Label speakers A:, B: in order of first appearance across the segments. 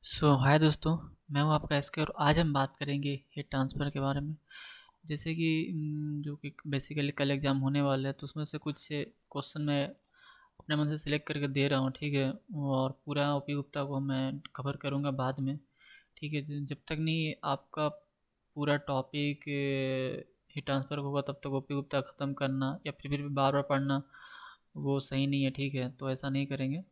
A: हाय दोस्तों। मैं हूं आपका एसके और आज हम बात करेंगे हीट ट्रांसफ़र के बारे में। जैसे कि जो कि बेसिकली कल एग्ज़ाम होने वाला है, तो उसमें से कुछ क्वेश्चन मैं अपने मन से सिलेक्ट करके दे रहा हूँ, ठीक है? और पूरा उपयुक्तता को मैं कवर करूँगा बाद में, ठीक है? जब तक नहीं आपका पूरा टॉपिक हीट ट्रांसफ़र होगा, तब तक उपयुक्तता ख़त्म करना या फिर भी बार-बार पढ़ना, वो सही नहीं है, ठीक है? तो ऐसा नहीं करेंगे।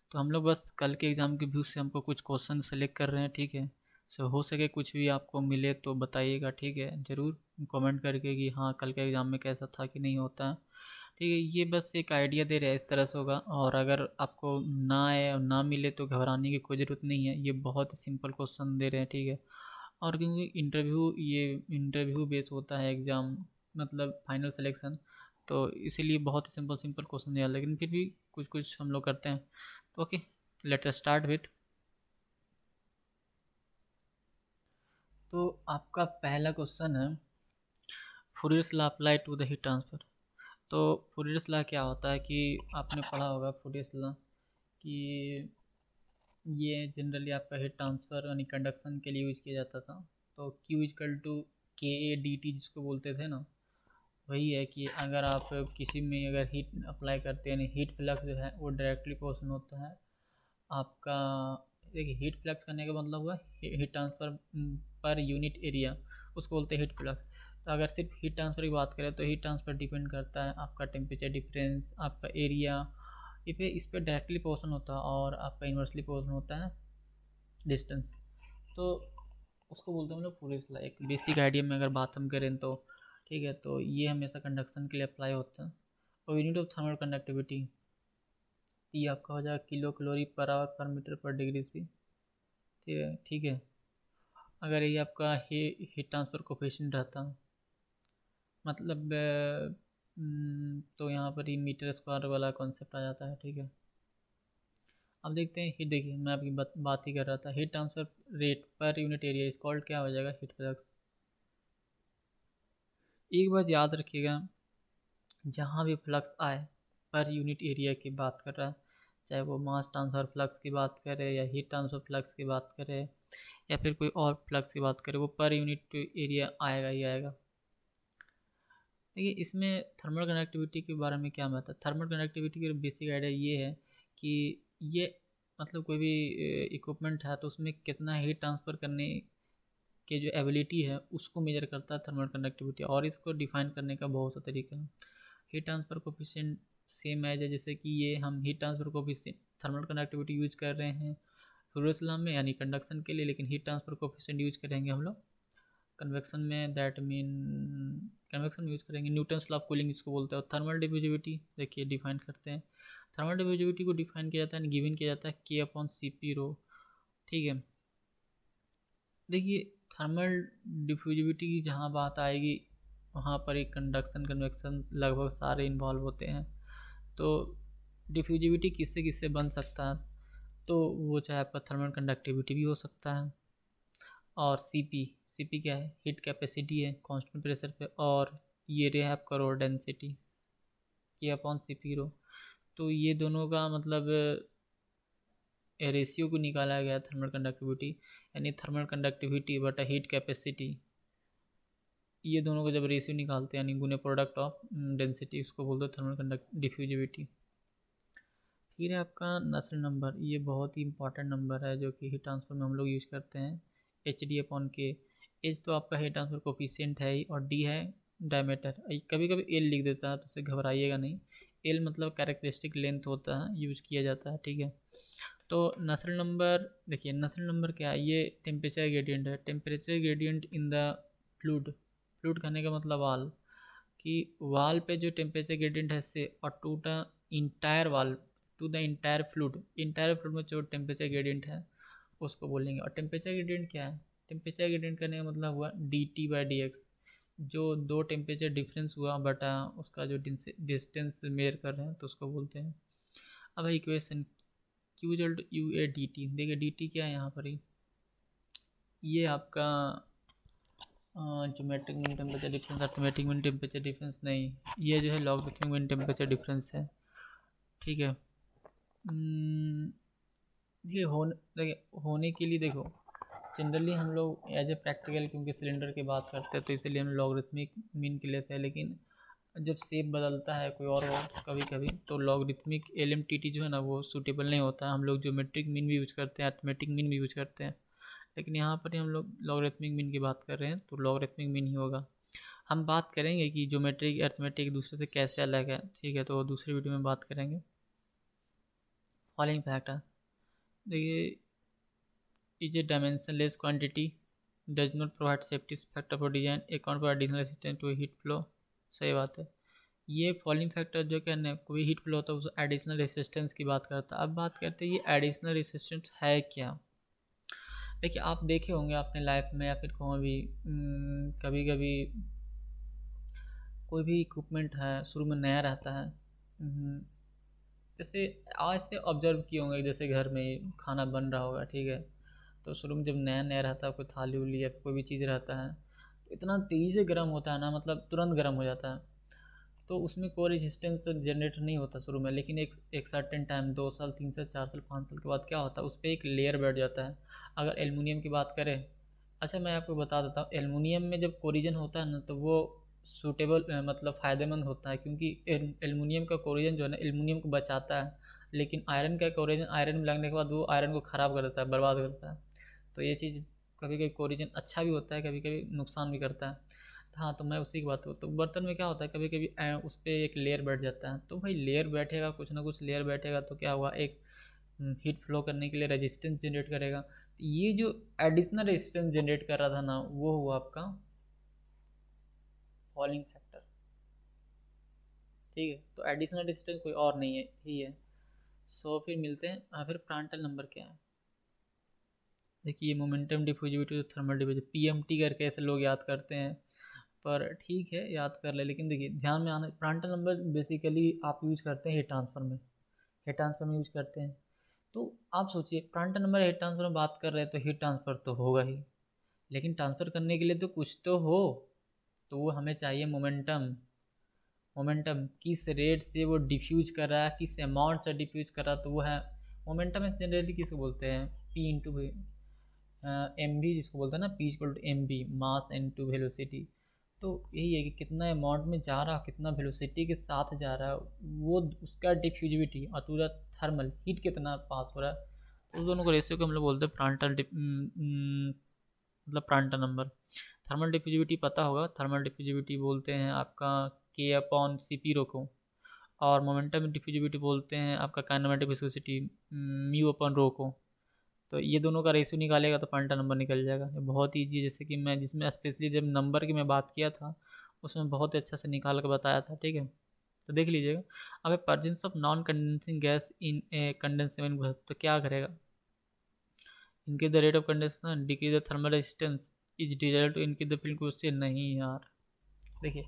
A: तो हम लोग बस कल के एग्ज़ाम के व्यू से हमको कुछ क्वेश्चन सेलेक्ट कर रहे हैं, ठीक है? सो हो सके कुछ भी आपको मिले तो बताइएगा, ठीक है? ज़रूर कमेंट करके कि हाँ, कल के एग्ज़ाम में कैसा था कि नहीं होता है, ठीक है? ये बस एक आइडिया दे रहे हैं, इस तरह से होगा। और अगर आपको ना आए और ना मिले तो घबराने की कोई ज़रूरत नहीं है, ये बहुत ही सिंपल क्वेश्चन दे रहे हैं, ठीक है? और क्योंकि इंटरव्यू बेस होता है एग्ज़ाम, मतलब फाइनल सिलेक्शन, तो इसीलिए बहुत ही सिंपल सिंपल क्वेश्चन दिया, लेकिन फिर भी कुछ कुछ हम लोग करते हैं। तो ओके, लेट्स स्टार्ट विथ। तो आपका पहला क्वेश्चन है, Fourier's law apply to the heat transfer. तो फूरियर्स लॉ क्या होता है कि आपने पढ़ा होगा फूरियर्स लॉ कि ये जनरली आपका हीट ट्रांसफ़र यानी कंडक्शन के लिए यूज़ किया जाता था। तो Q इक्वल टू के ए डी टी जिसको बोलते थे ना, वही है कि अगर आप किसी में अगर हीट अप्लाई करते हैं, यानी हीट फ्लक्स जो है वो डायरेक्टली प्रोपोर्शनल होता है आपका। देखिए, हीट फ्लक्स करने का मतलब हुआ heat transfer per unit area, उसको बोलते हैं हीट फ्लक्स। तो अगर सिर्फ हीट ट्रांसफ़र की बात करें तो हीट ट्रांसफ़र डिपेंड करता है आपका टेम्परेचर डिफरेंस, आपका एरिया, इस पर डायरेक्टली प्रोपोर्शनल होता है, और आपका इन्वर्सली प्रोपोर्शनल होता है डिस्टेंस। तो उसको बोलते हैं हम लोग फूरियर्स लॉ। एक बेसिक आइडिया में अगर बात हम करें तो ठीक है, तो ये हमेशा कंडक्शन के लिए अप्लाई होता है। और यूनिट ऑफ थर्मल कंडक्टिविटी, ये आपका हो जाएगा किलो कैलोरी पर आवर पर मीटर पर डिग्री सी, ठीक है, ठीक है। अगर ये आपका हीट ट्रांसफ़र कोफिशिएंट रहता, मतलब तो यहाँ पर ही मीटर स्क्वायर वाला कॉन्सेप्ट आ जाता है, ठीक है। अब देखते हैं हीट, देखिए मैं आपकी बात ही कर रहा था, heat transfer rate per unit area is called, क्या हो जाएगा, हीट फ्लक्स। एक बात याद रखिएगा, जहाँ भी फ्लक्स आए पर यूनिट एरिया की बात कर रहा है, चाहे वो मास ट्रांसफ़र फ्लक्स की बात करे या हीट ट्रांसफ़र फ्लक्स की बात करे या फिर कोई और फ्लक्स की बात करे, वो पर यूनिट एरिया आएगा ही आएगा। देखिए, इसमें थर्मल कंडक्टिविटी के बारे में क्या बात है। थर्मल कंडक्टिविटी की बेसिक आइडिया ये है कि ये मतलब कोई भी इक्विपमेंट है तो उसमें कितना हीट ट्रांसफ़र करने के जो एबिलिटी है उसको मेजर करता है थर्मल कंडक्टिविटी, और इसको डिफाइन करने का बहुत सा तरीका है। हीट ट्रांसफ़र कोफिशिएंट सेम है, जैसे कि ये हम heat transfer coefficient thermal conductivity use कर रहे हैं फूरियर्स लॉ में, यानी कंडक्शन के लिए, लेकिन हीट ट्रांसफ़र कोफिशिएंट यूज करेंगे हम लोग कन्वेक्शन में, दैट मीन कन्वेक्शन में यूज़ करेंगे न्यूटन्स लॉ ऑफ कूलिंग जिसको बोलते हैं। और थर्मल डिफ्यूजिविटी देखिए डिफाइन करते हैं, थर्मल डिफ्यूजिविटी को डिफाइन किया जाता है, गिवन किया जाता है के अपॉन सी पी रो, ठीक है। देखिए, थर्मल डिफ्यूजिविटी की जहाँ बात आएगी वहाँ पर एक कंडक्शन कन्वेक्शन लगभग सारे इन्वॉल्व होते हैं। तो डिफ्यूजिविटी किससे किससे बन सकता है, तो वो चाहे आपका थर्मल कंडक्टिविटी भी हो सकता है, और सीपी क्या है, हीट कैपेसिटी है कांस्टेंट प्रेशर पे, और ये रहा आपका रो डेंसिटी के अपॉन सी पी रो। तो ये दोनों का मतलब रेशियो को निकाला गया थर्मल कंडक्टिविटी, यानी थर्मल कंडक्टिविटी बटा हीट कैपेसिटी, ये दोनों का जब रेशियो निकालते हैं यानी गुने प्रोडक्ट ऑफ डेंसिटी, उसको बोलते हैं थर्मल कंडक्ट डिफ्यूजिविटी। फिर है आपका नस्ल नंबर, ये बहुत ही इंपॉर्टेंट नंबर है जो कि हीट ट्रांसफर में हम लोग यूज करते हैं, एच डी अपॉन के। एच तो आपका हीट ट्रांसफर कोफिशिएंट है ही, और डी है डायमीटर। कभी कभी एल लिख देता है तो उसे घबराइएगा नहीं, एल मतलब कैरेक्टरिस्टिक लेंथ होता है, यूज किया जाता है, ठीक है। तो नस्ल नंबर, देखिए नस्ल नंबर क्या है, ये टेम्परेचर ग्रेडियंट है, temperature gradient in the fluid. Fluid कहने का मतलब वाल, कि वाल पे जो टेम्परेचर ग्रेडियंट है से, और टू द इंटायर वाल, टू द इंटायर फ्लूड में जो टेम्परेचर ग्रेडियंट है उसको बोलेंगे। और टेम्परेचर ग्रेडियंट क्या है, टेम्परेचर ग्रेडियंट करने का मतलब हुआ D T by D x, जो दो टेम्परेचर डिफरेंस हुआ बटा उसका जो डिस्टेंस मेयर कर रहे हैं तो उसको बोलते हैं। अब equation Q equal to U A D T, देखिए डी टी क्या है यहाँ पर ही, ये आपका geometric mean temperature difference, arithmetic mean temperature difference नहीं, ये जो है लॉगरिथमिक मीन टेम्परेचर डिफरेंस है, ठीक है। देखिए होने के लिए देखो, जनरली हम लोग एज ए प्रैक्टिकल क्योंकि सिलेंडर की बात करते हैं तो इसलिए हम लॉगरिथमिक मीन के लेते हैं, लेकिन जब शेप बदलता है कोई और कभी कभी तो लॉगरिथमिक एलएमटीटी जो है ना वो सूटेबल नहीं होता है। हम लोग ज्योमेट्रिक मीन भी यूज करते हैं, अर्थमेटिक मीन भी यूज करते हैं, लेकिन यहाँ पर ही हम लोग लॉगरिथमिक मीन की बात कर रहे हैं तो लॉगरिथमिक मीन ही होगा। हम बात करेंगे कि ज्योमेट्रिक अर्थमेटिक एक दूसरे से कैसे अलग है, ठीक है, तो दूसरी वीडियो में बात करेंगे। फॉलोइंग फैक्टर देखिए, is a dimensionless quantity does not provide safety factor for design account for additional resistance to heat flow. सही बात है। ये फॉलोइंग फैक्टर जो कहने कोई हीट फ्लो होता है उस एडिशनल रेसिस्टेंस की बात करता है। अब बात करते हैं ये एडिशनल रेसिस्टेंस है क्या। देखिए आप देखे होंगे अपने लाइफ में या फिर कहीं भी कभी कभी कोई भी इक्विपमेंट है शुरू में नया रहता है, जैसे आज से ऑब्जर्व किए होंगे, जैसे घर में खाना बन रहा होगा, ठीक है, तो शुरू में जब नया नया रहता है कोई थाली उली या कोई भी चीज़ रहता है तो इतना तेज़ी से गर्म होता है ना, मतलब तुरंत गर्म हो जाता है, तो उसमें कोई रेजिस्टेंस जनरेट नहीं होता शुरू में, लेकिन एक एक सर्टेन टाइम 2 साल 3 साल 4 साल 5 साल के बाद क्या होता है उस पर एक लेयर बैठ जाता है। अगर एलुमिनियम की बात करें, अच्छा मैं आपको बता देता हूँ, एलुमिनियम में जब कोरिजन होता है ना तो वो सूटेबल मतलब फ़ायदेमंद होता है, क्योंकि एलुमिनियम का कोरिजन जो है ना एलुमिनियम को बचाता है, लेकिन आयरन का कोरिजन आयरन में लगने के बाद वो आयरन को ख़राब कर देता है, बर्बाद करता है। तो ये चीज़ कभी कभी कोरिजन अच्छा भी होता है, कभी कभी नुकसान भी करता है। हाँ तो मैं उसी की बात करूँ तो बर्तन में क्या होता है कभी कभी उस पर एक लेयर बैठ जाता है, तो भाई लेयर बैठेगा कुछ ना कुछ लेयर बैठेगा तो क्या हुआ, एक हीट फ्लो करने के लिए रेजिस्टेंस जनरेट करेगा। तो ये जो एडिशनल रेजिस्टेंस जनरेट कर रहा था ना वो हुआ आपका फॉलिंग फैक्टर, ठीक है, तो एडिशनल रेजिस्टेंस कोई और नहीं है ही है। सो फिर मिलते हैं। फिर प्रांटल नंबर क्या है, देखिए मोमेंटम डिफ्यूजिविटी तो थर्मल डिफ्यूजिविटी पीएमटी करके ऐसे लोग याद करते हैं, पर ठीक है याद कर ले, लेकिन देखिए ध्यान में आना प्रांटल नंबर बेसिकली आप यूज करते हैं हीट ट्रांसफर में, हीट ट्रांसफर में यूज करते हैं। तो आप सोचिए प्रांटल नंबर हीट ट्रांसफर में बात कर रहे हैं तो हीट ट्रांसफर तो होगा ही, लेकिन ट्रांसफर करने के लिए तो कुछ तो हो, तो वो हमें चाहिए मोमेंटम। मोमेंटम किस रेट से वो डिफ्यूज कर रहा है, किस अमाउंट से डिफ्यूज कर रहा है, तो वो है मोमेंटम। जनरली किसको बोलते हैं, पी इंटू एम बी जिसको बोलते हैं ना, P equal to M B mass into velocity. तो यही है कि कितना अमाउंट में जा रहा है, कितना वेलोसिटी के साथ जा रहा है, वो उसका डिफ्यूजिविटी और पूरा थर्मल हीट कितना पास हो रहा है, तो उस दोनों को रेशियो को हम लोग बोलते हैं मतलब प्रांटल नंबर। थर्मल डिफ्यूजिविटी पता होगा, थर्मल डिफ्यूजिविटी बोलते हैं आपका के अपॉन सी पी रो को, और मोमेंटम डिफ्यूजिविटी बोलते हैं आपका kinematic viscosity mu upon rho को। तो ये दोनों का रेशियो निकालेगा तो प्रांटल नंबर निकल जाएगा। ये बहुत ईजी है, जैसे कि मैं जिसमें स्पेशली जब नंबर की मैं बात किया था उसमें बहुत अच्छा से निकाल कर बताया था, ठीक है, तो देख लीजिएगा। अब presence of non condensing gas in a condensable, तो क्या करेगा, increase the rate of condensation decrease the thermal resistance is desired to increase the film question. नहीं यार, देखिए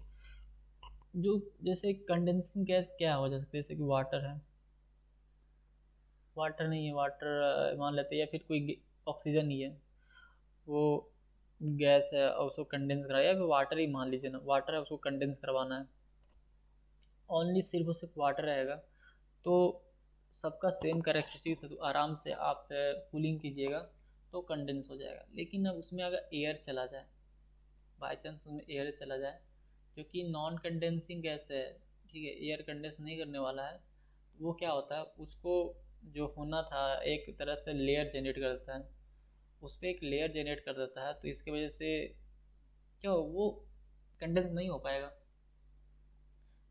A: जो जैसे कंडेंसिंग गैस क्या हो, जैसे कि वाटर है, वाटर नहीं है, वाटर मान लेते हैं, या फिर कोई ऑक्सीजन ही है, वो गैस है और उसको कंडेंस करा, या फिर वाटर ही मान लीजिए ना, वाटर है उसको कंडेंस करवाना है, ओनली सिर्फ और सिर्फ वाटर रहेगा तो सबका सेम कैरेक्टरिस्टिक्स है, तो आराम से आप कूलिंग कीजिएगा तो कंडेंस हो जाएगा। लेकिन अब उसमें अगर एयर चला जाए, बाई चांस उसमें एयर चला जाए जो कि नॉन कंडेंसिंग गैस है, ठीक है, एयर कंडेंस नहीं करने वाला है, तो वो क्या होता है उसको जो होना था एक तरह से लेयर जनरेट कर देता है, उस पर एक लेयर जनरेट कर देता है, तो इसकी वजह से क्या हो, वो कंडेंस नहीं हो पाएगा।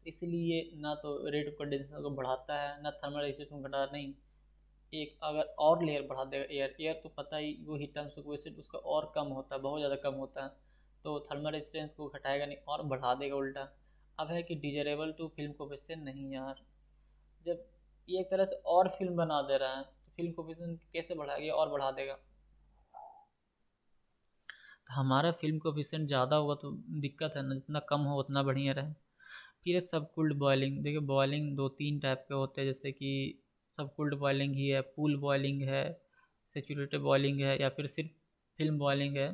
A: इसलिए ना तो रेट ऑफ कंडेंसेशन को बढ़ाता है ना थर्मल रेजिस्टेंस को घटा, नहीं, एक अगर और लेयर बढ़ा देगा, एयर एयर तो पता ही वो हीट ट्रांसफर कोएफिशिएंट उसका और कम होता है, बहुत ज़्यादा कम होता है, तो थर्मल रेजिस्टेंस को घटाएगा नहीं और बढ़ा देगा उल्टा। अब है कि डिजरेबल टू फिल्म कोएफिशिएंट, नहीं यार, जब ये एक तरह से और फिल्म बना दे रहा है तो फिल्म कोएफिशिएंट कैसे बढ़ाएगा और बढ़ा देगा, तो हमारा फिल्म कोएफिशिएंट ज़्यादा होगा तो दिक्कत है ना, जितना कम हो उतना बढ़िया रहे। फिर सब कूल्ड बॉयलिंग, देखिए बॉयलिंग दो तीन टाइप के होते हैं, जैसे कि सब कूल्ड बॉयलिंग ही है, पूल बॉयलिंग है, सेचुरेटेड बॉयलिंग है, या फिर सिर्फ फिल्म बॉयलिंग है।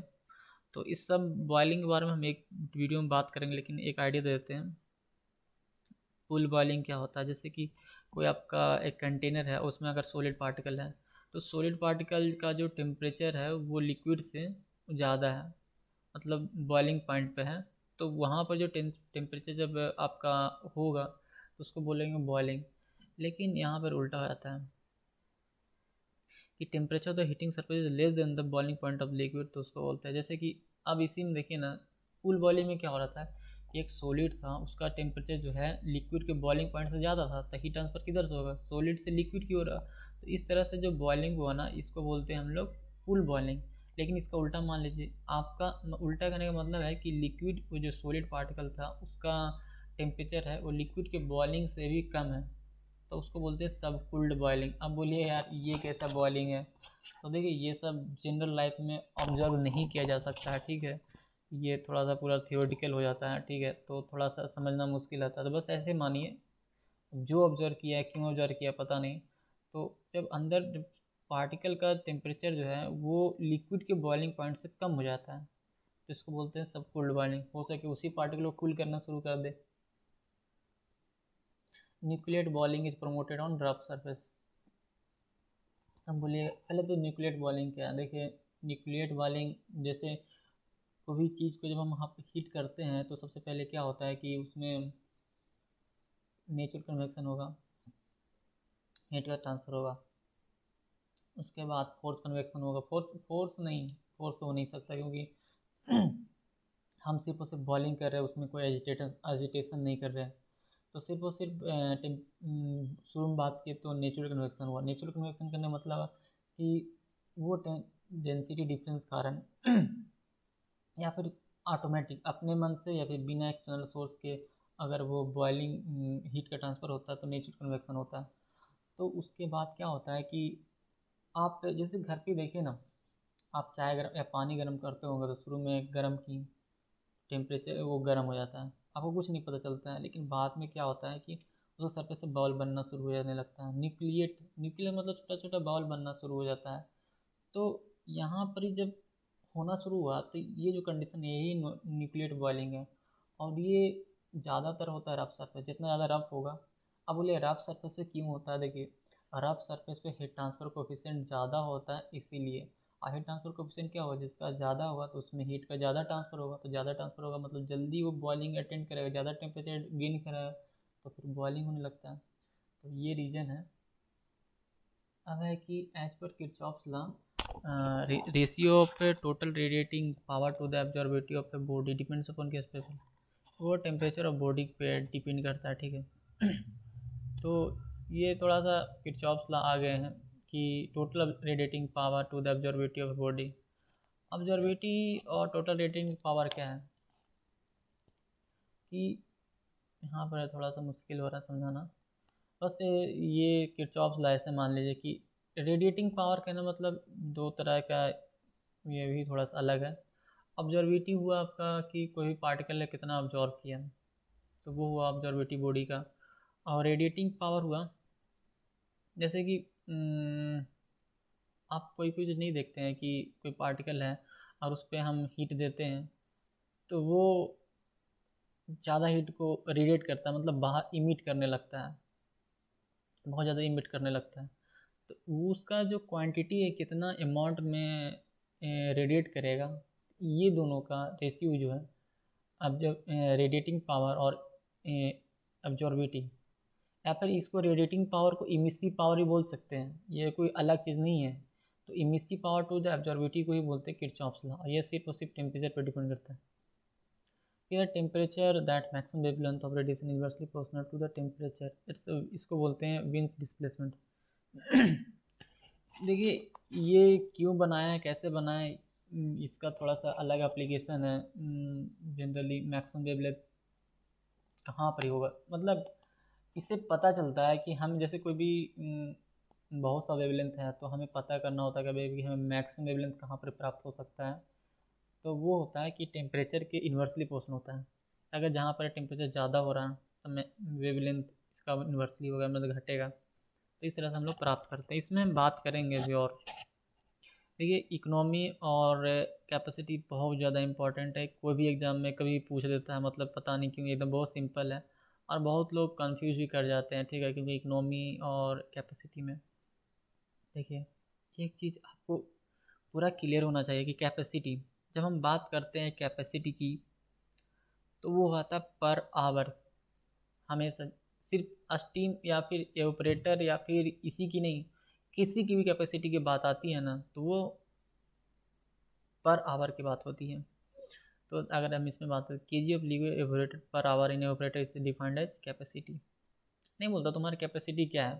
A: तो इस सब बॉयलिंग के बारे में हम एक वीडियो में बात करेंगे, लेकिन एक आइडिया दे देते हैं। पूल बॉयलिंग क्या होता है, जैसे कि कोई आपका एक कंटेनर है उसमें अगर सॉलिड पार्टिकल है तो सॉलिड पार्टिकल का जो टेम्परेचर है वो लिक्विड से ज़्यादा है, मतलब बॉइलिंग पॉइंट पे है। तो वहाँ पर जो टेम्परेचर जब आपका होगा तो उसको बोलेंगे बॉइलिंग। लेकिन यहाँ पर उल्टा हो जाता है कि temperature the heating surface is less than the boiling point of liquid, तो उसको बोलते हैं। जैसे कि अब इसी में देखिए ना, पूल बॉइलिंग में क्या हो रहा था कि एक सॉलिड था, उसका टेम्परेचर जो है लिक्विड के बॉइलिंग पॉइंट से ज़्यादा था, तो हीट ट्रांसफर किधर से होगा, सॉलिड से लिक्विड की हो रहा। तो इस तरह से जो बॉइलिंग हुआ ना, इसको बोलते हैं हम लोग पूल बॉइलिंग। लेकिन इसका उल्टा मान लीजिए, आपका उल्टा करने का मतलब है कि लिक्विड, वो जो सॉलिड पार्टिकल था उसका टेम्परेचर है वो लिक्विड के बॉइलिंग से भी कम है, तो उसको बोलते हैं सब कूल्ड बॉइलिंग। अब बोलिए यार ये कैसा बॉइलिंग है, तो देखिए ये सब जनरल लाइफ में ऑब्जर्व नहीं किया जा सकता है, ठीक है, ये थोड़ा सा पूरा थियोरेटिकल हो जाता है, ठीक है, तो थोड़ा सा समझना मुश्किल आता है। तो बस ऐसे मानिए, जो ऑब्जर्व किया है, क्यों ऑब्जर्व किया पता नहीं, तो जब अंदर पार्टिकल का टेम्परेचर जो है वो लिक्विड के बॉइलिंग पॉइंट से कम हो जाता है, तो इसको बोलते हैं सब कूल्ड बॉइलिंग। हो सके उसी पार्टिकल को कूल करना शुरू कर दे। Nucleate boiling is promoted on rough surface. अब बोलिए पहले तो न्यूक्लियेट बॉइलिंग क्या है। देखिए न्यूक्लियेट बॉइलिंग, जैसे कोई चीज़ को जब हम वहाँ पे हीट करते हैं तो सबसे पहले क्या होता है कि उसमें नेचुरल कन्वेक्शन होगा, हीट का ट्रांसफ़र होगा, उसके बाद फोर्स कन्वेक्शन होगा। फोर्स नहीं, फोर्स तो हो नहीं सकता क्योंकि हम सिर्फ और सिर्फ बॉइलिंग कर रहे हैं, उसमें कोई एजिटेशन नहीं कर रहे हैं। तो सिर्फ और सिर्फ शुरू में बात की तो नेचुरल कन्वेक्शन हुआ। नेचुरल कन्वेक्शन करने का मतलब कि वो डेंसिटी डिफरेंस कारण या फिर ऑटोमेटिक अपने मन से या फिर बिना एक्सटर्नल सोर्स के अगर वो बॉइलिंग हीट का ट्रांसफ़र होता है तो नेचुरल कन्वेक्शन होता है। तो उसके बाद क्या होता है कि आप जैसे घर पे देखिए ना, आप चाय गर्म या पानी गर्म करते होंगे तो शुरू में गर्म की टेम्परेचर वो गर्म हो जाता है, आपको कुछ नहीं पता चलता है। लेकिन बाद में क्या होता है कि उसको सरफेस से बॉल बनना शुरू हो जाने लगता है। न्यूक्लियर मतलब छोटा छोटा बॉल बनना शुरू हो जाता है। तो यहाँ पर ही जब होना शुरू हुआ तो ये जो कंडीशन है यही न्यूक्लियेट बॉइलिंग है। और ये ज़्यादातर होता है रफ सरफेस, जितना ज़्यादा रफ होगा। अब बोलिए रफ सरफेस पे क्यों होता है, देखिए रफ सरफेस पे हीट ट्रांसफ़र कोफिशिएंट ज़्यादा होता है इसीलिए। और हीट ट्रांसफ़र कोफिशिएंट क्या होगा, जिसका ज़्यादा होगा तो उसमें हीट का ज़्यादा ट्रांसफ़र होगा, तो ज़्यादा ट्रांसफ़र होगा मतलब जल्दी वो बॉइलिंग अटेंड करेगा, ज़्यादा टेम्परेचर गेन करेगा, तो फिर बॉइलिंग होने लगता है। तो ये रीज़न है। अब है कि एज पर Kirchhoff's law, ratio of total radiating power to the absorptivity of a body depends upon के स्पेशल, वो टेम्परेचर ऑफ बॉडी पे डिपेंड करता है, ठीक है। तो ये थोड़ा सा किरचॉफ्स लॉ आ गए हैं कि total radiating power to the absorptivity of body. Absorptivity और टोटल रेडिएटिंग पावर क्या है कि यहाँ पर थोड़ा सा मुश्किल हो रहा है समझाना। बस ये किरचॉफ्स लॉ ऐसे मान लीजिए कि रेडिएटिंग पावर कहना मतलब दो तरह का, ये भी थोड़ा सा अलग है। ऑब्जर्विटी हुआ आपका कि कोई भी पार्टिकल ने कितना ऑब्जॉर्व किया, तो वो हुआ ऑब्जर्विटी बॉडी का। और रेडिएटिंग पावर हुआ जैसे कि आप कोई कोई चीज़ नहीं देखते हैं कि कोई पार्टिकल है और उस पर हम हीट देते हैं तो वो ज़्यादा हीट को रेडिएट करता है, मतलब बाहर इमिट करने लगता है, बहुत ज़्यादा इमिट करने लगता है। तो उसका जो क्वांटिटी है कितना अमाउंट में रेडिएट करेगा, ये दोनों का रेशियो जो है, अब जब रेडिएटिंग पावर और अब्जॉर्बिटी, या फिर इसको रेडिएटिंग पावर को इमिसिव पावर ही बोल सकते हैं, ये कोई अलग चीज़ नहीं है। तो इमिसिव पावर टू द अब्जॉर्बिटी को ही बोलते हैं किरचॉफ्स लॉ, और ये सिर्फ और सिर्फ टेम्परेचर पर डिपेंड करता है। कि temperature that maximum wavelength of radiation inversely proportional to the temperature, इसको बोलते हैं विंस डिस्प्लेसमेंट। देखिए ये क्यों बनाया है, कैसे बनाया है, इसका थोड़ा सा अलग एप्लीकेशन है। जनरली मैक्सिमम वेवलेंथ कहाँ पर ही होगा, मतलब इससे पता चलता है कि हम जैसे कोई भी बहुत सा वेवलेंथ है तो हमें पता करना होता है कभी भी हमें मैक्सिमम वेवलेंथ कहाँ पर प्राप्त हो सकता है। तो वो होता है कि टेम्परेचर के इन्वर्सली पोर्शन होता है। अगर जहाँ पर टेम्परेचर ज़्यादा हो रहा है तो मैं वेवलेंथ इसका इन्वर्सली होगा, मतलब घटेगा। तो इस तरह से हम लोग प्राप्त करते हैं। इसमें हम बात करेंगे अभी। और देखिए इकोनॉमी और कैपेसिटी बहुत ज़्यादा इंपॉर्टेंट है, कोई भी एग्ज़ाम में कभी पूछ देता है, मतलब पता नहीं क्यों, एकदम बहुत सिंपल है और बहुत लोग कंफ्यूज भी कर जाते हैं, ठीक है, क्योंकि इकोनॉमी और कैपेसिटी में देखिए एक चीज़ आपको पूरा क्लियर होना चाहिए कि कैपेसिटी, जब हम बात करते हैं कैपेसिटी की, तो वो होता है पर आवर। हमेशा सिर्फ स्टीम या फिर एवापोरेटर या फिर इसी की नहीं, किसी की भी कैपेसिटी की बात आती है ना, तो वो पर आवर की बात होती है। तो अगर हम इसमें बात करें, के G of liquid evaporated per hour in evaporator is defined as capacity. नहीं बोलता तुम्हारी कैपेसिटी क्या है,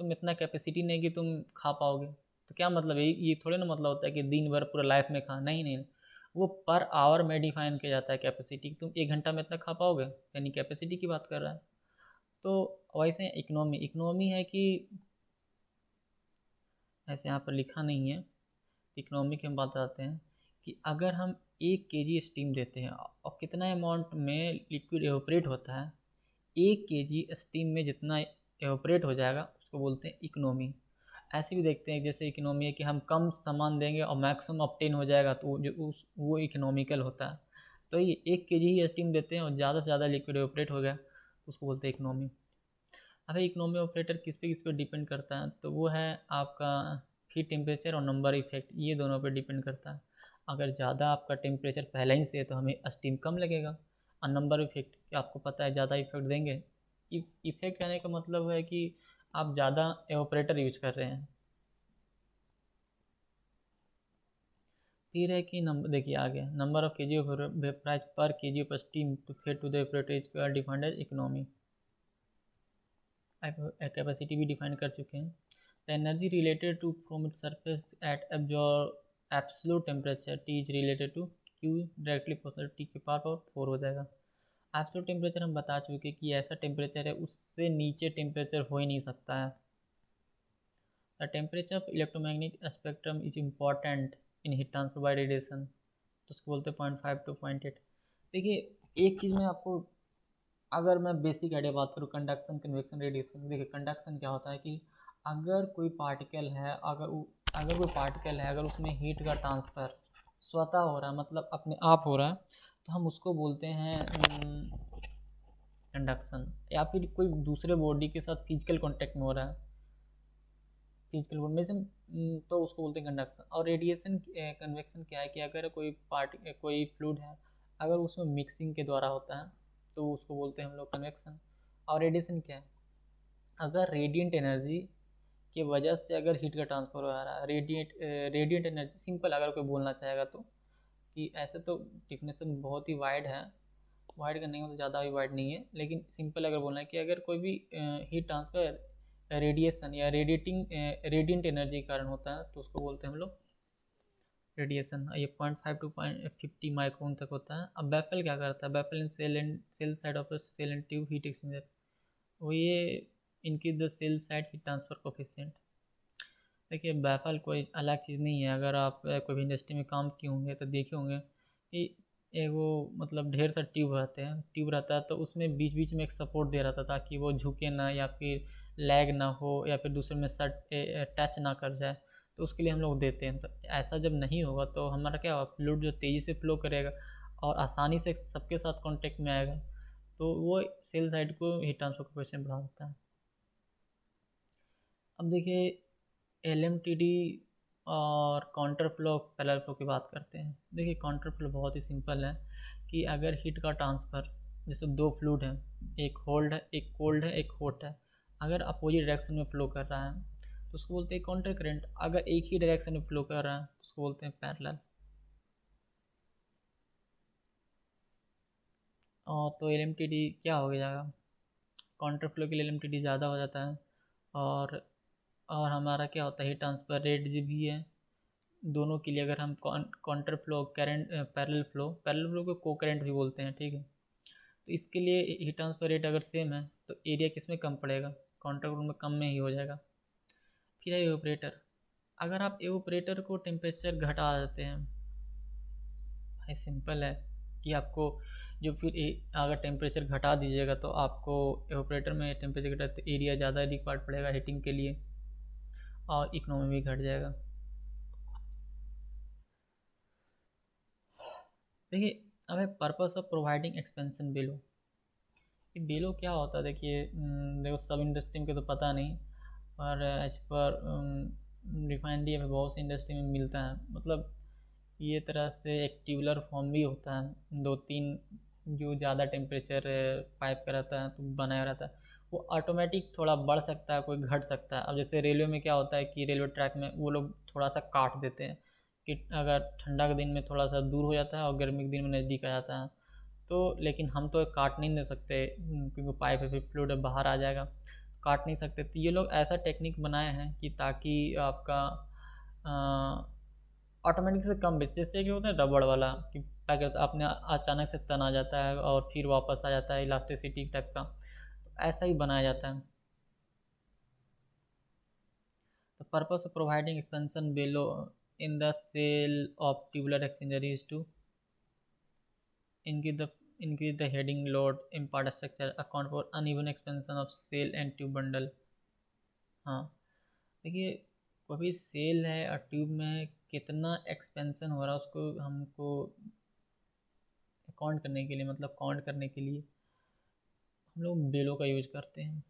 A: तुम इतना कैपेसिटी नहीं कि तुम खा पाओगे, तो क्या मतलब है, ये थोड़े ना मतलब होता है कि दिन भर पूरा लाइफ में खा, नहीं नहीं। वो पर आवर में डिफाइन किया जाता है कैपेसिटी, तुम 1 घंटा में इतना खा पाओगे, यानी कैपेसिटी की बात कर रहा है। तो वैसे इकोनॉमी, इकोनॉमी है कि, ऐसे यहाँ पर लिखा नहीं है, इकोनॉमी की हम बात आते हैं कि अगर हम 1 kg स्टीम देते हैं और कितना अमाउंट में लिक्विड एवोपरेट होता है, 1 kg स्टीम में जितना एवोपरेट हो जाएगा उसको बोलते हैं इकोनॉमी। ऐसे भी देखते हैं जैसे इकोनॉमी है कि हम कम सामान देंगे और मैक्सिमम ऑब्टेन हो जाएगा, तो जो उस वो इकोनॉमिकल होता है। तो ये 1 kg ही स्टीम देते हैं और ज़्यादा से ज़्यादा लिक्विड एवोपरेट हो गया, उसको बोलते हैं इकोनॉमी। अब इकोनॉमी ऑपरेटर किस पे डिपेंड करता है, तो वो है आपका हीट टेम्परेचर और नंबर इफेक्ट, ये दोनों पे डिपेंड करता है। अगर ज़्यादा आपका टेम्परेचर पहले ही से है तो हमें स्टीम कम लगेगा। और नंबर इफेक्ट, कि आपको पता है ज़्यादा इफेक्ट देंगे। इफेक्ट कहने का मतलब है कि आप ज़्यादा एवोपरेटर यूज कर रहे हैं। फिर है कि नंबर, देखिए आगे, नंबर ऑफ के G of vaporize per K G of steam to fed to the evaporator is defined as economy. Capacity भी डिफाइन कर चुके हैं। The energy related to from it surface at absolute temperature T is related to Q directly proportional T के power 4 हो जाएगा। Absolute temperature हम बता चुके कि ऐसा टेम्परेचर है उससे नीचे टेम्परेचर हो ही नहीं सकता है। The temperature of electromagnetic spectrum is important in heat transfer by radiation, तो उसको बोलते हैं 0.5 to 0.8। देखिए एक चीज़ में आपको, अगर मैं बेसिक आइडिया बात करूँ, कंडक्शन कन्वेक्शन रेडिएशन। देखिए कंडक्शन क्या होता है कि अगर कोई पार्टिकल है, अगर उसमें हीट का ट्रांसफ़र स्वतः हो रहा है, मतलब अपने आप हो रहा है, तो हम उसको बोलते हैं कंडक्शन। या फिर कोई दूसरे बॉडी के साथ फिजिकल कांटेक्ट में हो रहा है, फिजिकल बॉडी में से, तो उसको बोलते हैं कंडक्शन। और रेडिएशन कन्वेक्शन क्या है कि अगर कोई फ्लूइड है, अगर उसमें मिक्सिंग के द्वारा होता है तो उसको बोलते हैं हम लोग कन्वेक्शन। और रेडिएशन क्या है, अगर रेडिएंट एनर्जी की वजह से अगर हीट का ट्रांसफर हो रहा है, रेडिएंट एनर्जी, सिंपल अगर कोई बोलना चाहेगा तो, कि ऐसे तो डिफिनेशन बहुत ही वाइड है, वाइड करने का तो ज़्यादा भी वाइड नहीं है, लेकिन सिंपल अगर बोलना है कि अगर कोई भी हीट ट्रांसफर रेडिएशन या रेडिएंट एनर्जी के कारण होता है तो उसको बोलते हैं हम लोग रेडिएशन। ये 0.5 to 50 माइक्रोन तक होता है। अब बैफल क्या करता है, baffle in shell side of shell and tube heat exchanger, वो ये इनकी the shell side heat transfer coefficient. देखिए बैफल कोई अलग चीज़ नहीं है, अगर आप कोई भी इंडस्ट्री में काम किए होंगे तो देखे होंगे कि एक वो मतलब ढेर सा ट्यूब रहते हैं, ट्यूब रहता है तो उसमें बीच बीच में एक सपोर्ट दे रहता था ताकि वो झुके ना या फिर लैग ना हो या फिर दूसरे में सट टच ना कर जाए, तो उसके लिए हम लोग देते हैं। तो ऐसा जब नहीं होगा तो हमारा क्या होगा, फ्लूइड जो तेज़ी से फ्लो करेगा और आसानी से सबके साथ कॉन्टेक्ट में आएगा, तो वो सेल साइड को हीट ट्रांसफर कोएफिशिएंट बढ़ा देता है। अब देखिए LMTD और काउंटर फ्लो पैरेलल फ्लो की बात करते हैं। देखिए काउंटर फ्लो बहुत ही सिंपल है कि अगर हीट का ट्रांसफ़र, जैसे दो फ्लूइड हैं, एक होल्ड है, एक कोल्ड है, एक हॉट है, अगर अपोजिट डायरेक्शन में फ्लो कर रहा है तो उसको बोलते हैं काउंटर करंट। अगर एक ही डायरेक्शन में फ्लो कर रहा है तो उसको बोलते हैं पैरेलल। और तो LMTD क्या हो जाएगा, काउंटर फ्लो के लिए LMTD ज़्यादा हो जाता है। और हमारा क्या होता है, हीट ट्रांसफ़र रेट भी है दोनों के लिए। अगर हम counter flow current, parallel flow को को करंट भी बोलते हैं, ठीक है। तो इसके लिए हीट ट्रांसफर रेट अगर सेम है तो एरिया किस में कम पड़ेगा, काउंटर फ्लो में कम में ही हो जाएगा। फिर है एवोपरेटर। अगर आप एवोपरेटर को टेम्परेचर घटा देते हैं, भाई सिंपल है कि आपको जो फिर अगर टेम्परेचर घटा दीजिएगा तो आपको एवोपरेटर में टेम्परेचर घटा तो एरिया ज़्यादा रिक्वायर्ड पड़ेगा हीटिंग के लिए और इकोनॉमी भी घट जाएगा। देखिए अब है purpose of providing expansion below. ये बेलो क्या होता है, देखिए देखो सब इंडस्ट्री में तो पता नहीं, पर एज पर रिफाइनरी या फिर बहुत सी इंडस्ट्री में मिलता है, मतलब ये तरह से एक ट्यूबुलर फॉर्म भी होता है, दो तीन जो ज़्यादा टेम्परेचर पाइप का रहता है तो बनाया रहता है, वो ऑटोमेटिक थोड़ा बढ़ सकता है, कोई घट सकता है। अब जैसे रेलवे में क्या होता है कि रेलवे ट्रैक में वो लोग थोड़ा सा काट देते हैं कि अगर ठंडा के दिन में थोड़ा सा दूर हो जाता है और गर्मी के दिन में नज़दीक आ जाता है, तो लेकिन हम तो काट नहीं दे सकते क्योंकि पाइप है, फिर फ्लूइड बाहर आ जाएगा, काट नहीं सकते। तो ये लोग ऐसा टेक्निक बनाए हैं कि ताकि आपका ऑटोमेटिक से कम बेच, जैसे कि होता है रबड़ वाला कि क्या करता है अपने अचानक से तन आ जाता है और फिर वापस आ जाता है, इलास्टिसिटी टाइप का, तो ऐसा ही बनाया जाता है। The purpose of providing expansion below in the cell of tubular exchanger is to increase the increase the heading load, impart structure, account for uneven expansion of cell and tube bundle। हाँ, देखिए कभी cell है और tube में कितना expansion हो रहा है उसको हमको अकाउंट करने के लिए, मतलब काउंट करने के लिए हम लोग बेलो का यूज करते हैं।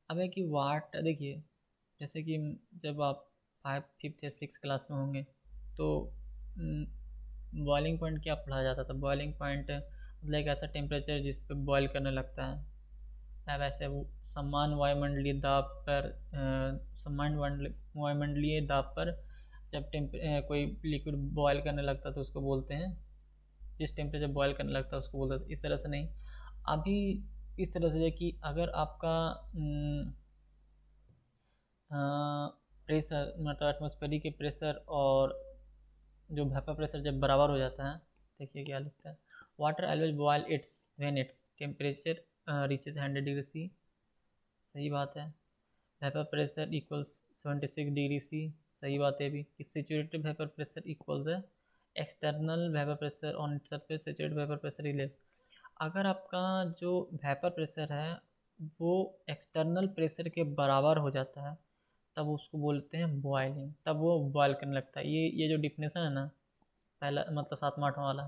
A: अब है कि वाट, देखिए जैसे कि जब आप 5th या 6th क्लास में होंगे तो बॉइलिंग पॉइंट क्या पढ़ा जाता था? बॉइलिंग पॉइंट मतलब एक ऐसा टेम्परेचर जिस पे बॉयल करने लगता है। अब ऐसे वो समान वायुमंडलीय दाब पर वायुमंडलीय दाब पर जब कोई लिक्विड बॉयल करने लगता है तो उसको बोलते हैं, जिस टेम्परेचर बॉयल करने लगता है उसको बोलते हैं। इस तरह से नहीं, अभी इस तरह से है कि अगर आपका प्रेशर मतलब एटमॉस्फेरिक के प्रेशर और जो वेपर प्रेशर जब बराबर हो जाता है, देखिए क्या लिखता है, water always boil it's when its temperature reaches 100 degree C, सही बात है। Vapour pressure equals 76 degree C, सही बात है भी। Situated vapour pressure equal the external vapour pressure on surface situated vapour pressure इलेव। अगर आपका जो वेपर प्रेशर है वो एक्सटर्नल प्रेशर के बराबर हो जाता है तब उसको बोलते हैं बॉयलिंग, तब वो बॉयल करने लगता है। ये जो डिफिनेशन है ना, पहला मतलब 7वां 8वां वाला।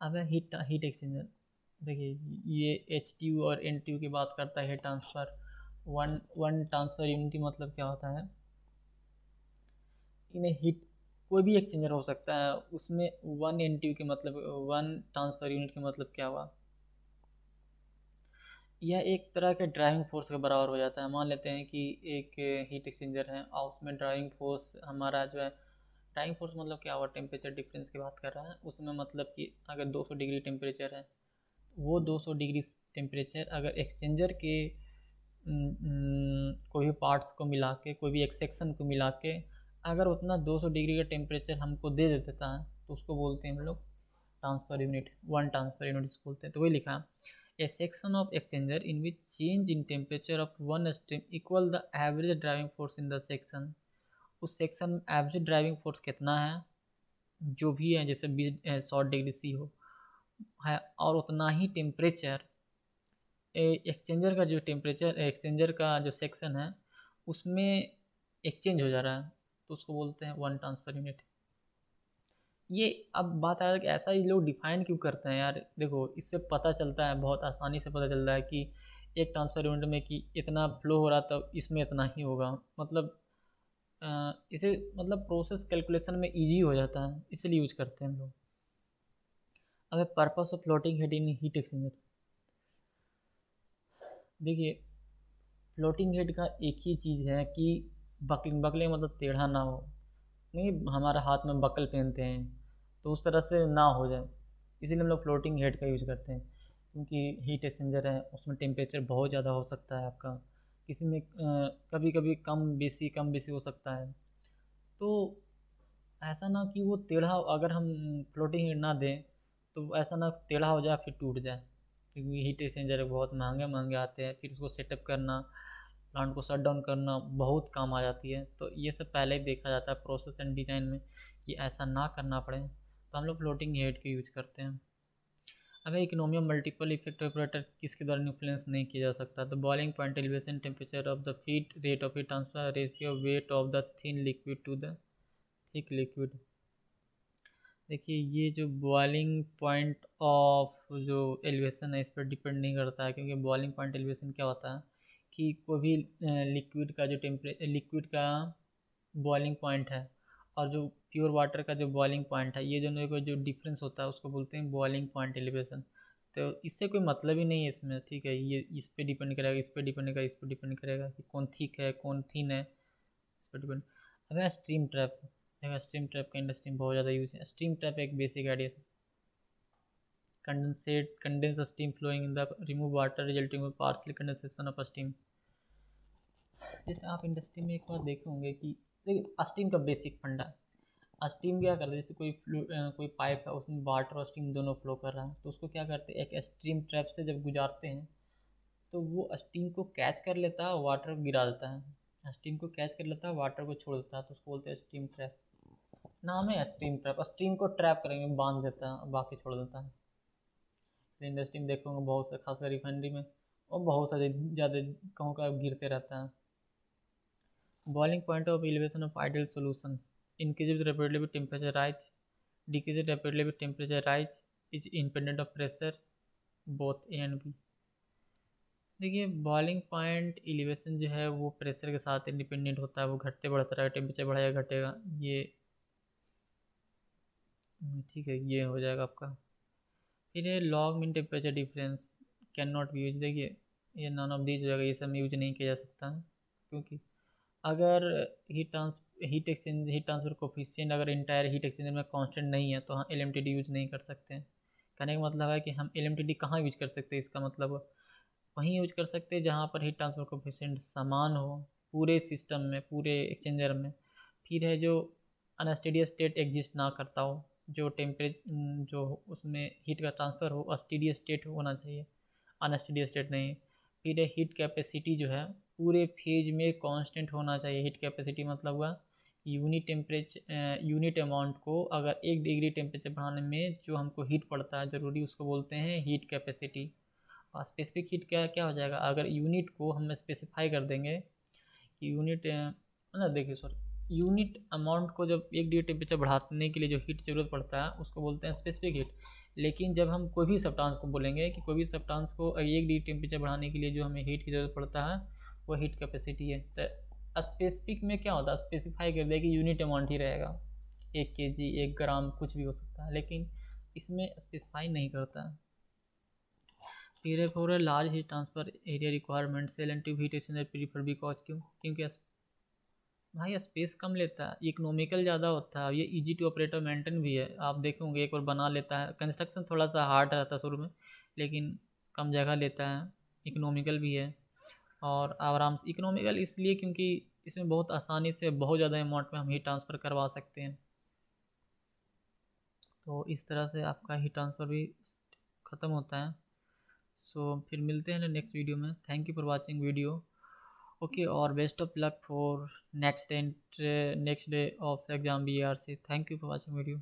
A: अब है हीट हीट एक्सचेंजर। देखिए ये एच टी यू और एन टी यू की बात करता है, heat transfer. One one transfer unity मतलब क्या होता है, इन्हें हीट कोई भी एक्सचेंजर हो सकता है, उसमें वन एन टी यू के मतलब वन ट्रांसफ़र यूनिट के मतलब क्या हुआ, यह एक तरह के ड्राइविंग फोर्स के बराबर हो जाता है। मान लेते हैं कि एक हीट एक्सचेंजर है और उसमें ड्राइविंग फोर्स हमारा जो है, ड्राइविंग फोर्स मतलब क्या हुआ, टेम्परेचर डिफरेंस की बात कर रहा है उसमें, मतलब कि अगर 200 डिग्री टेम्परेचर है, वो 200 डिग्री टेम्परेचर अगर एक्सचेंजर के कोई भी पार्ट्स को मिला के, कोई भी एक सेक्शन को मिला के अगर उतना 200 डिग्री का टेम्परेचर हमको दे देता है तो उसको बोलते हैं हम लोग transfer unit, one transfer unit इसको बोलते हैं। तो वही लिखा है, A section of exchanger in which change in temperature of one stream equal the average driving force in the section. उस सेक्शन में एवरेज ड्राइविंग फोर्स कितना है, जो भी है, जैसे 100 डिग्री सी हो है, और उतना ही टेम्परेचर एक्सचेंजर का जो टेम्परेचर, एक्सचेंजर का जो सेक्शन है उसमें एक्सचेंज हो जा रहा है तो उसको बोलते हैं वन ट्रांसफर यूनिट। ये अब बात आया कि ऐसा ही लोग डिफाइन क्यों करते हैं यार, देखो इससे पता चलता है, बहुत आसानी से पता चलता है कि एक ट्रांसफर यूनिट में कि इतना फ्लो हो रहा तो इसमें इतना ही होगा, मतलब इसे मतलब प्रोसेस कैलकुलेशन में इजी हो जाता है, इसलिए यूज करते हैं हम लोग। अब purpose of floating head in heat exchanger, देखिए फ्लोटिंग हेड का एक ही चीज़ है कि बकलिंग, बकलिंग मतलब टेढ़ा ना हो, नहीं हमारे हाथ में बकल पहनते हैं तो उस तरह से ना हो जाए, इसीलिए हम लोग फ्लोटिंग हेड का यूज़ करते हैं। क्योंकि हीट एक्सचेंजर है उसमें टेम्परेचर बहुत ज़्यादा हो सकता है आपका, किसी में कभी कभी कम बेसी हो सकता है, तो ऐसा ना कि वो टेढ़ा, अगर हम फ्लोटिंग हेड ना दें तो ऐसा ना टेढ़ा हो जाए फिर टूट जाए, क्योंकि हीट एक्सचेंजर बहुत महंगे महंगे आते हैं, फिर उसको सेटअप करना, प्लांट को शट डाउन करना बहुत काम आ जाती है। तो ये सब पहले ही देखा जाता है प्रोसेस एंड डिज़ाइन में कि ऐसा ना करना पड़े, तो हम लोग फ्लोटिंग हेड के यूज करते हैं। अब economy of multiple effect operator किसके द्वारा इन्फ्लुएंस नहीं किया जा सकता, the boiling point, elevation, temperature of the feed, rate of heat transfer, ratio weight of the thin liquid to the thick liquid. देखिए ये जो बॉइलिंग पॉइंट ऑफ जो एलिवेशन है इस पर डिपेंड नहीं करता है, क्योंकि बॉइलिंग पॉइंट एलिवेशन क्या होता है कि कोई भी लिक्विड का बॉइलिंग पॉइंट है और जो प्योर वाटर का जो बॉइलिंग पॉइंट है, ये दोनों का जो डिफरेंस होता है उसको बोलते हैं बॉइलिंग पॉइंट एलिवेशन। तो इससे कोई मतलब ही नहीं है इसमें, ठीक है। ये इस पे डिपेंड करेगा, इस पे डिपेंड करेगा, इस पे डिपेंड करेगा कि कौन थिक है कौन थिन है, इस पे डिपेंड। अगर स्ट्रीम ट्रैप, देखा स्ट्रीम ट्रैप का इंडस्ट्री में बहुत ज़्यादा यूज़ है। स्ट्रीम ट्रैप एक बेसिक आइडिया है, condense steam flowing in the remove water resulting में पार्शियल कंडेंसेशन ऑफ स्टीम। जैसे आप इंडस्ट्री में एक बार देखे होंगे कि देखिए स्टीम का बेसिक फंडा है। स्टीम क्या करता है, जैसे कोई पाइप है उसमें वाटर और स्टीम दोनों फ्लो कर रहा है, तो उसको क्या करते हैं, एक स्टीम ट्रैप से जब गुजारते हैं तो वो स्टीम को कैच कर लेता है, वाटर गिरा देता है। स्टीम को कैच कर लेता है, वाटर को छोड़ देता है, तो उसको बोलते हैं स्टीम ट्रैप। नाम है स्टीम ट्रैप। स्टीम को ट्रैप करेंगे, बांध देता है, बाकी छोड़ देता है। इंडस्ट्री में देखते होंगे बहुत से, खासकर रिफाइनरी में, और बहुत सारे ज़्यादा कहूँ का गिरते रहता है। Boiling point of elevation of ideal solution. Increases with rapidly with temperature rise. Decreases rapidly with temperature rise. Is independent of pressure. Both A and B. देखिए बॉइलिंग पॉइंट एलिवेशन जो है वो प्रेशर के साथ इंडिपेंडेंट होता है, वो घटते बढ़ता रहेगा, टेम्परेचर बढ़ाएगा घटेगा, ये ठीक है, ये हो जाएगा आपका। फिर ये log mean temperature difference can not be use. देखिए ये नॉन ऑफ दीज हो जाएगा, ये सब यूज नहीं किया जा सकता है, क्योंकि अगर हीट ट्रांसफर कोफिशिएंट अगर इंटायर हीट एक्सचेंजर में कांस्टेंट नहीं है तो हम एल यूज़ नहीं कर सकते हैं। कहने का मतलब है कि हम एल कहाँ यूज कर सकते हैं, इसका मतलब वहीं यूज कर सकते हैं जहाँ पर हीट ट्रांसफर कोफिशिएंट समान हो पूरे सिस्टम में, पूरे एक्सचेंजर में। फिर है जो अनस्टेडी स्टेट एग्जिस्ट ना करता हो, जो जो उसमें हीट का ट्रांसफ़र हो अस्टेडी स्टेट होना चाहिए, अनस्टेडी स्टेट नहीं। फिर हीट कैपेसिटी जो है पूरे फेज में कांस्टेंट होना चाहिए। हीट कैपेसिटी मतलब हुआ यूनिट अमाउंट को अगर 1 डिग्री टेम्परेचर बढ़ाने में जो हमको हीट पड़ता है ज़रूरी, उसको बोलते हैं हीट कैपेसिटी। और स्पेसिफिक हीट क्या क्या हो जाएगा, अगर यूनिट को हम स्पेसिफाई कर देंगे कि यूनिट मतलब देखिए सॉरी, यूनिट अमाउंट को जब 1 डिग्री टेम्परेचर बढ़ाने के लिए जो हीट ज़रूरत पड़ता है उसको बोलते हैं स्पेसिफिक हीट। लेकिन जब हम कोई भी सब्सटेंस को बोलेंगे कि कोई भी सब्सटेंस को 1 डिग्री टेम्परेचर बढ़ाने के लिए जो हमें हीट की ज़रूरत पड़ता है वो हीट कैपेसिटी है। तो स्पेसिफिक में क्या होता है, स्पेसिफाई कर दिया कि यूनिट अमाउंट ही रहेगा, 1 kg 1 ग्राम कुछ भी हो सकता है, लेकिन इसमें स्पेसिफाई नहीं करता है। फिर for large heat transfer area requirement shell and tube heat exchanger prefer because क्योंकि भाई स्पेस कम लेता है, इकोनॉमिकल ज़्यादा होता है, ये इजी टू ऑपरेट और मेंटेन भी है। आप देखेंगे एक बार बना लेता है, कंस्ट्रक्शन थोड़ा सा हार्ड रहता है शुरू में, लेकिन कम जगह लेता है, इकोनॉमिकल भी है। और आराम से इकोनॉमिकल इसलिए क्योंकि इसमें बहुत आसानी से बहुत ज़्यादा अमाउंट में हम हीट ट्रांसफ़र करवा सकते हैं। तो इस तरह से आपका हीट ट्रांसफ़र भी ख़त्म होता है। सो फिर मिलते हैं नेक्स्ट वीडियो में। Thank you for watching video. Okay, और best of luck for next day of exam BARC। Thank you for watching video.